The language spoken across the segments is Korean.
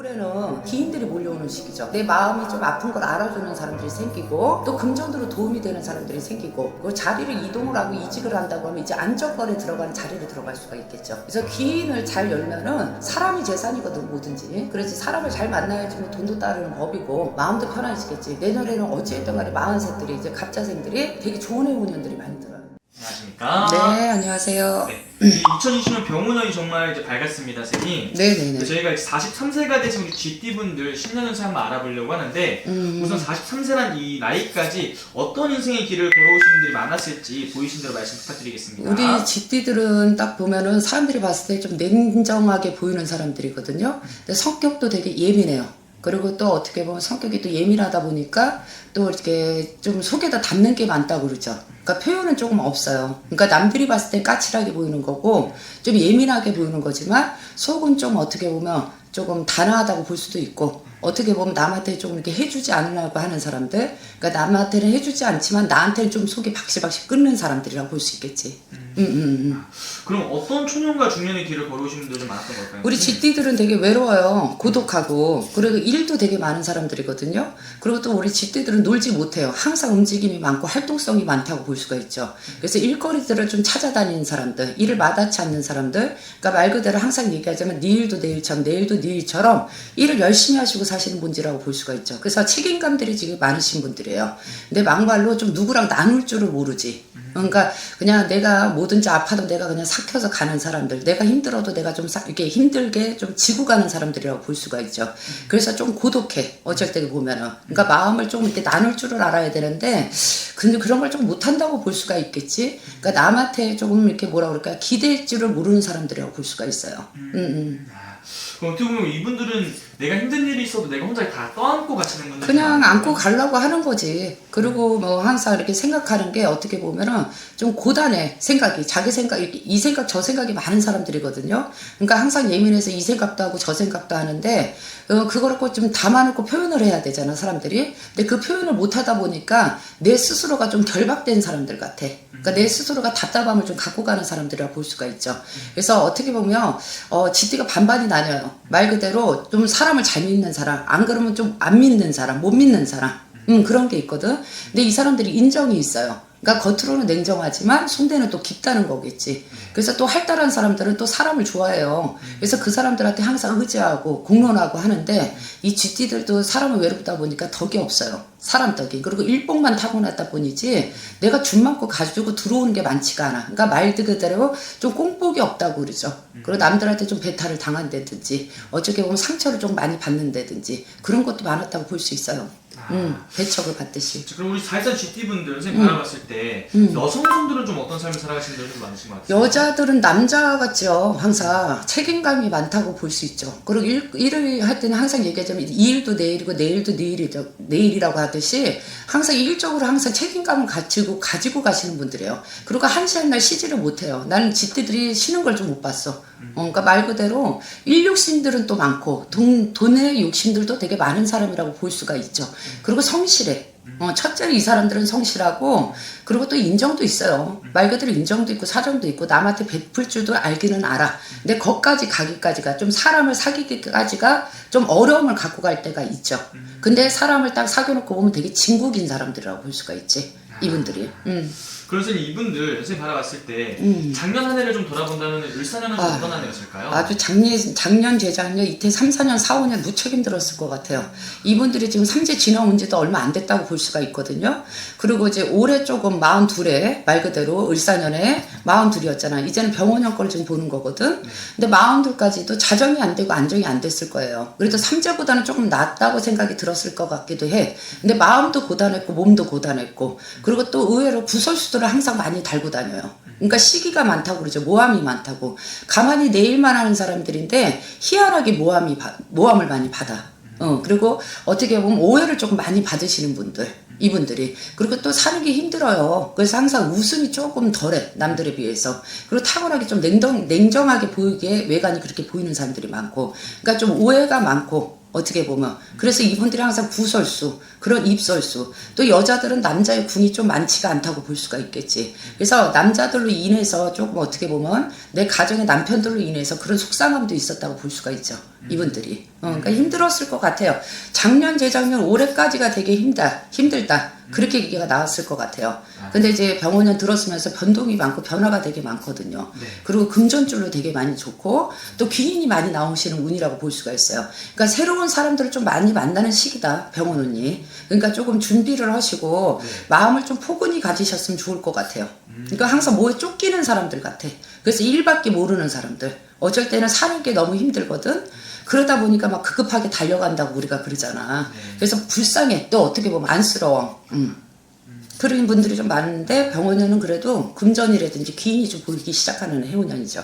올해는 기인들이 몰려오는 시기죠. 내 마음이 좀 아픈 걸 알아주는 사람들이 생기고 또 금전으로 도움이 되는 사람들이 생기고 그 자리를 이동을 하고 이직을 한다고 하면 이제 안정권에 들어가는 자리로 들어갈 수가 있겠죠. 그래서 기인을 잘 열면은 사람이 재산이거든 뭐든지. 그래서 사람을 잘 만나야지 뭐 돈도 따르는 법이고 마음도 편해지겠지. 내년에는 어찌됐든 간에 40세들이 이제 갑자생들이 되게 좋은 해운년들이 많이 들어요. 안녕하십니까? 네, 안녕하세요. 네. 2020년 병운년이 정말 이제 밝았습니다, 선생님. 네네네. 저희가 43세가 되신 우리 GT분들 10년연세 한번 알아보려고 하는데 우선 43세란 이 나이까지 어떤 인생의 길을 걸어오신 분들이 많았을지 보이신 대로 말씀 부탁드리겠습니다. 우리 GT들은 딱 보면은 사람들이 봤을 때 좀 냉정하게 보이는 사람들이거든요. 근데 성격도 되게 예민해요. 그리고 또 어떻게 보면 성격이 또 예민하다 보니까 또 이렇게 좀 속에다 담는 게 많다고 그러죠. 그러니까 표현은 조금 없어요. 그러니까 남들이 봤을 때 까칠하게 보이는 거고 좀 예민하게 보이는 거지만 속은 좀 어떻게 보면 조금 단아하다고 볼 수도 있고 어떻게 보면 남한테 조금 이렇게 해주지 않으려고 하는 사람들, 그러니까 남한테는 해주지 않지만 나한테는 좀 속이 박실박실 끓는 사람들이라고 볼 수 있겠지. 그럼 어떤 초년과 중년의 길을 걸어오신 분들이 좀 많았던 걸까요? 우리 GT들은 되게 외로워요. 고독하고. 그리고 일도 되게 많은 사람들이거든요. 그리고 또 우리 GT들은 놀지 못해요. 항상 움직임이 많고 활동성이 많다고 볼 수가 있죠. 그래서 일거리들을 좀 찾아다니는 사람들, 일을 마다치 않는 사람들, 그러니까 말 그대로 항상 얘기하자면 네 일도 내일처럼, 내일도 네 일처럼 일을 열심히 하시고 사시는 분들이라고 볼 수가 있죠. 그래서 책임감들이 지금 많으신 분들이에요. 근데 막말로 좀 누구랑 나눌 줄을 모르지. 그러니까 그냥 내가 뭐든지 아파도 내가 그냥 삭혀서 가는 사람들, 내가 힘들어도 내가 좀 이렇게 힘들게 좀 지고 가는 사람들이라고 볼 수가 있죠. 그래서 좀 고독해, 어쩔 때 보면은. 그러니까 마음을 좀 이렇게 나눌 줄을 알아야 되는데 근데 그런 걸 좀 못한다고 볼 수가 있겠지. 그러니까 남한테 조금 이렇게 뭐라 그럴까 기댈 줄을 모르는 사람들이라고 볼 수가 있어요. 그럼 어떻게 보면 이분들은 내가 힘든 일이 있어도 내가 혼자 다 떠안고 가시는 분들 그냥 안고 가려고 하는 거지. 그리고 뭐 항상 이렇게 생각하는 게 어떻게 보면은 좀 고단해. 생각이. 자기 생각, 이 생각, 저 생각이 많은 사람들이거든요. 그러니까 항상 예민해서 이 생각도 하고 저 생각도 하는데, 그거를 꼭 좀 담아놓고 표현을 해야 되잖아, 사람들이. 근데 그 표현을 못 하다 보니까 내 스스로가 좀 결박된 사람들 같아. 그러니까 내 스스로가 답답함을 좀 갖고 가는 사람들이라고 볼 수가 있죠. 그래서 어떻게 보면, GT가 반반이 나뉘어요. 말 그대로 좀 사람을 잘 믿는 사람, 안 그러면 좀 안 믿는 사람, 못 믿는 사람. 그런 게 있거든. 근데 이 사람들이 인정이 있어요. 그러니까 겉으로는 냉정하지만 속내는 또 깊다는 거겠지. 그래서 또 활달한 사람들은 또 사람을 좋아해요. 그래서 그 사람들한테 항상 의지하고 공론하고 하는데 이 GT들도 사람을 외롭다 보니까 덕이 없어요. 사람 덕이. 그리고 일복만 타고났다 보니지 내가 준 만큼 가지고 들어오는 게 많지가 않아. 그러니까 말 그대로 좀 꽁복이 없다고 그러죠. 그리고 남들한테 좀 배탈을 당한다든지 어떻게 보면 상처를 좀 많이 받는다든지 그런 것도 많았다고 볼 수 있어요. 배척을 받듯이. 그럼 우리 44 GT분들 선생님 바라봤을 때 여성분들은 좀 어떤 삶을 살아가시는 분들이 좀 많으신 것 같아요? 여자들은 남자 같죠. 항상 책임감이 많다고 볼 수 있죠. 그리고 일을 할 때는 항상 얘기하자면 이 일도 내일이고 내일도 내일이라고 하듯이 항상 일적으로 항상 책임감을 가지고 가시는 분들이에요. 그리고 한시한 날 쉬지를 못해요. 나는 GT들이 쉬는 걸 좀 못 봤어. 그러니까 말 그대로 일 욕심들은 또 많고 돈의 욕심들도 되게 많은 사람이라고 볼 수가 있죠. 그리고 성실해. 첫째로 이 사람들은 성실하고 그리고 또 인정도 있어요. 말 그대로 인정도 있고 사정도 있고 남한테 베풀 줄도 알기는 알아. 근데 거기까지 가기까지가 좀 사람을 사귀기까지가 좀 어려움을 갖고 갈 때가 있죠. 근데 사람을 딱 사귀어놓고 보면 되게 진국인 사람들이라고 볼 수가 있지. 이분들이. 그래서 이분들 선생님 바라봤을 때 작년 한 해를 좀 돌아본다면 을사년은 좀 어떤 한 해였을까요? 아주 작년, 재작년, 이때 3, 4년, 4, 5년 무척 힘들었을 것 같아요. 이분들이 지금 삼재 지나온 지도 얼마 안 됐다고 볼 수가 있거든요. 그리고 이제 올해 조금 42에 말 그대로 을사년에 42이었잖아. 이제는 병원형 걸 지금 보는 거거든. 근데 42까지도 자정이 안 되고 안정이 안 됐을 거예요. 그래도 삼재보다는 조금 낫다고 생각이 들었을 것 같기도 해. 근데 마음도 고단했고 몸도 고단했고 그리고 또 의외로 구설수들을 항상 많이 달고 다녀요. 그러니까 시기가 많다고 그러죠. 모함이 많다고. 가만히 내 일만 하는 사람들인데 희한하게 모함을 많이 받아. 그리고 어떻게 보면 오해를 조금 많이 받으시는 분들. 이분들이. 그리고 또 사는 게 힘들어요. 그래서 항상 웃음이 조금 덜해. 남들에 비해서. 그리고 타고나게 좀 냉정하게 보이게 외관이 그렇게 보이는 사람들이 많고. 그러니까 좀 오해가 많고. 어떻게 보면. 그래서 이분들이 항상 구설수, 그런 입설수. 또 여자들은 남자의 군이 좀 많지가 않다고 볼 수가 있겠지. 그래서 남자들로 인해서 조금 어떻게 보면 내 가정의 남편들로 인해서 그런 속상함도 있었다고 볼 수가 있죠. 이분들이. 그러니까 힘들었을 것 같아요. 작년, 재작년, 올해까지가 되게 힘들다. 그렇게 얘기가 나왔을 것 같아요. 근데 이제 병원년 들었으면서 변동이 많고 변화가 되게 많거든요. 네. 그리고 금전줄로 되게 많이 좋고 또 귀인이 많이 나오시는 운이라고 볼 수가 있어요. 그러니까 새로운 사람들을 좀 많이 만나는 시기다, 병원운이. 그러니까 조금 준비를 하시고 네. 마음을 좀 포근히 가지셨으면 좋을 것 같아요. 그러니까 항상 뭐에 쫓기는 사람들 같아. 그래서 일밖에 모르는 사람들. 어쩔 때는 사는 게 너무 힘들거든. 그러다 보니까 막 급급하게 달려간다고 우리가 그러잖아. 그래서 불쌍해. 또 어떻게 보면 안쓰러워. 그런 분들이 좀 많은데 병원에는 그래도 금전이라든지 귀인이 좀 보이기 시작하는 해운년이죠.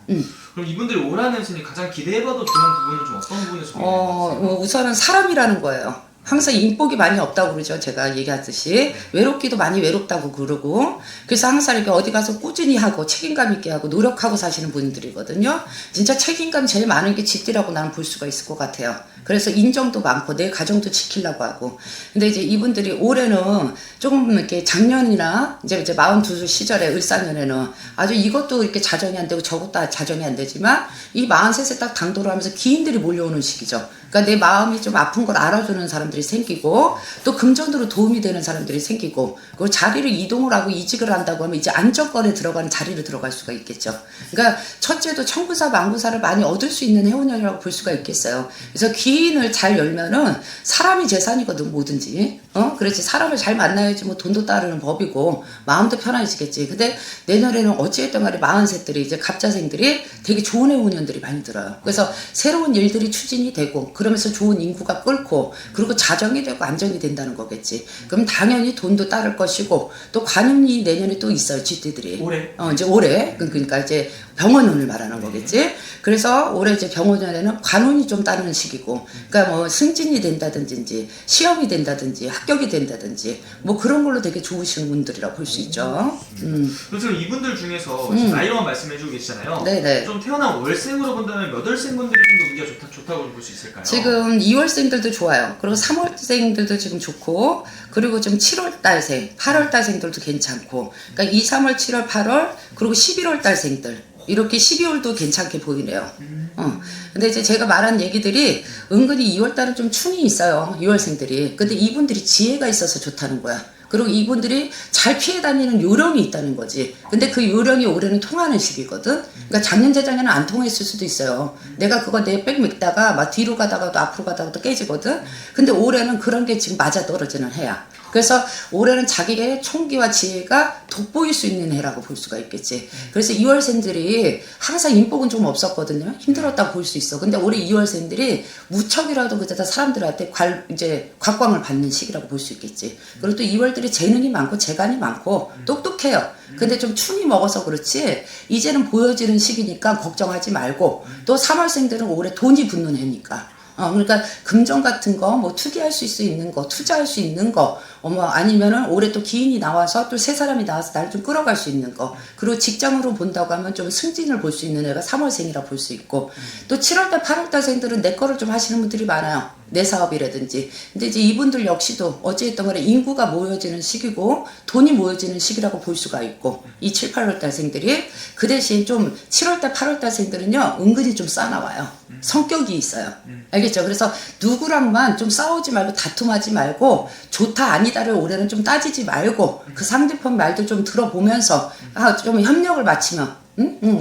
그럼 이분들이 올하는 생에 가장 기대해봐도 좋은 부분은 좀 어떤 부분에서 보이는 것 같아요? 우선은 사람이라는 거예요. 항상 인복이 많이 없다고 그러죠. 제가 얘기하듯이. 외롭기도 많이 외롭다고 그러고. 그래서 항상 이렇게 어디 가서 꾸준히 하고 책임감 있게 하고 노력하고 사시는 분들이거든요. 진짜 책임감 제일 많은 게 집디라고 나는 볼 수가 있을 것 같아요. 그래서 인정도 많고 내 가정도 지키려고 하고. 근데 이제 이분들이 올해는 조금 이렇게 작년이나 이제 42 시절에 을사년에는 아주 이것도 이렇게 자정이 안 되고 저것도 자정이 안 되지만 이 43세 딱 당도를 하면서 기인들이 몰려오는 시기죠. 그러니까 내 마음이 좀 아픈 걸 알아주는 사람들이 생기고 또 금전으로 도움이 되는 사람들이 생기고 그리고 자리를 이동을 하고 이직을 한다고 하면 이제 안정권에 들어가는 자리로 들어갈 수가 있겠죠. 그러니까 첫째도 청구사 망구사를 많이 얻을 수 있는 해운년이라고 볼 수가 있겠어요. 그래서 기인을 잘 열면은 사람이 재산이거든 뭐든지. 그렇지 사람을 잘 만나야지 뭐 돈도 따르는 법이고 마음도 편해지겠지. 근데 내년에는 어찌됐든 간에 43들이 이제 갑자생들이 되게 좋은 해운년들이 많이 들어요. 그래서 새로운 일들이 추진이 되고 그러면서 좋은 인구가 끓고 그리고 자정이 되고 안정이 된다는 거겠지. 그럼 당연히 돈도 따를 것이고 또 관운이 내년에 또 있어요. 쥐띠들이. 올해? 이제 올해. 그러니까 이제 병원운을 말하는 거겠지. 그래서 올해 이제 병원년에는 관운이 좀 따르는 시기고 그러니까 뭐 승진이 된다든지 시험이 된다든지 합격이 된다든지 뭐 그런 걸로 되게 좋으신 분들이라고 볼 수 있죠. 그래서 이분들 중에서 지금 나이로만 말씀해주고 계시잖아요. 네네. 좀 태어난 월생으로 본다면 몇 월생 분들이 좀 더 운기가 좋다고 볼 수 있을까요? 지금 2월생들도 좋아요. 그리고 3월생들도 지금 좋고 그리고 좀 7월달생, 8월달생들도 괜찮고 그러니까 2, 3월, 7월, 8월 그리고 11월달생들 이렇게 12월도 괜찮게 보이네요. 근데 이제 제가 말한 얘기들이 은근히 2월달은 좀 충이 있어요. 2월생들이. 근데 이분들이 지혜가 있어서 좋다는 거야. 그리고 이분들이 잘 피해 다니는 요령이 있다는 거지. 근데 그 요령이 올해는 통하는 시기거든. 그러니까 작년 재작년은 안 통했을 수도 있어요. 내가 그거 내 백 맥다가 막 뒤로 가다가도 앞으로 가다가도 깨지거든. 근데 올해는 그런 게 지금 맞아 떨어지는 해야. 그래서 올해는 자기의 총기와 지혜가 돋보일 수 있는 해라고 볼 수가 있겠지. 그래서 2월생들이 항상 인복은 좀 없었거든요. 힘들었다고 볼 수 있어. 근데 올해 2월생들이 무척이라도 그때다 사람들한테 이제 곽광을 받는 시기라고 볼 수 있겠지. 그리고 또 2월들이 재능이 많고 재간이 많고 똑똑해요. 근데 좀 충이 먹어서 그렇지 이제는 보여지는 시기니까 걱정하지 말고 또 3월생들은 올해 돈이 붙는 해니까 그러니까 금전 같은 거 뭐 투기할 수 있는 거 투자할 수 있는 거 아니면은 올해 또 기인이 나와서 또 새 사람이 나와서 나를 좀 끌어갈 수 있는 거 그리고 직장으로 본다고 하면 좀 승진을 볼 수 있는 애가 3월생이라 볼 수 있고 또 7월달 8월달생들은 내 거를 좀 하시는 분들이 많아요. 내 사업이라든지. 근데 이제 이분들 역시도 어찌됐든 간에 인구가 모여지는 시기고 돈이 모여지는 시기라고 볼 수가 있고 이 7, 8월달생들이 그 대신 좀 7월달 8월달생들은요 은근히 좀 싸나와요. 성격이 있어요. 알겠죠? 그래서 누구랑만 좀 싸우지 말고 다툼하지 말고 좋다 아니다를 올해는 좀 따지지 말고 그 상대편 말도 좀 들어보면서 좀 협력을 맞추면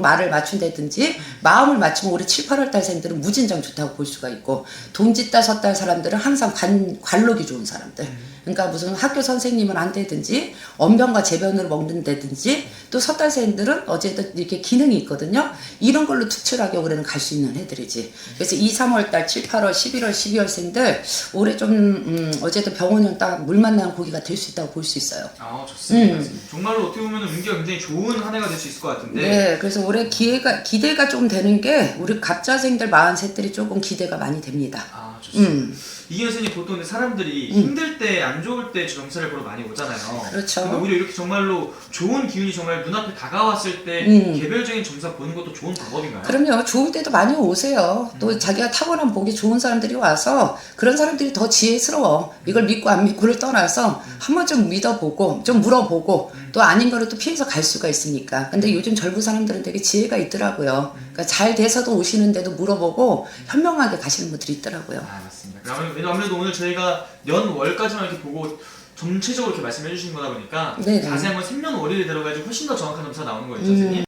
말을 맞춘다든지 마음을 맞추면 올해 7, 8월달생들은 무진장 좋다고 볼 수가 있고 동짓달 섣달 사람들은 항상 관록이 좋은 사람들. 그러니까 무슨 학교 선생님은 안 되든지 언변과 재변을 먹는다든지 또 섣달생들은 어쨌든 이렇게 기능이 있거든요. 이런 걸로 특출하게 올해는 갈 수 있는 해들이지. 그래서 2, 3월달 7, 8월, 11월, 12월생들 올해 좀 어쨌든 병원형 딱 물 만나는 고기가 될 수 있다고 볼 수 있어요. 좋습니다. 정말로 어떻게 보면 운기가 굉장히 좋은 한 해가 될 수 있을 것 같은데. 네, 그래서 올해 기대가 좀 되는 게 우리 갑자생들 43들이 조금 기대가 많이 됩니다. 좋습니다. 이기현 선생님 보통 근데 사람들이 힘들 때 안 좋을 때 점사를 보러 많이 오잖아요. 그렇죠. 근데 오히려 이렇게 정말로 좋은 기운이 정말 눈앞에 다가왔을 때 개별적인 점사 보는 것도 좋은 방법인가요? 그럼요. 좋을 때도 많이 오세요. 또 자기가 타고난 복이 좋은 사람들이 와서 그런 사람들이 더 지혜스러워. 이걸 믿고 안 믿고를 떠나서 한번 좀 믿어보고 좀 물어보고 또 아닌 거를 또 피해서 갈 수가 있으니까. 근데 요즘 젊은 사람 사람들은 되게 지혜가 있더라고요. 그러니까 잘 돼서도 오시는데도 물어보고 현명하게 가시는 분들이 있더라고요. 아, 맞습니다. 아무래도 오늘 저희가 연월까지만 이렇게 보고 전체적으로 이렇게 말씀해 주신 거다 보니까 네네. 자세한 건 생년월일에 들어가지고 훨씬 더 정확한 점수가 나오는 거예요, 선생님.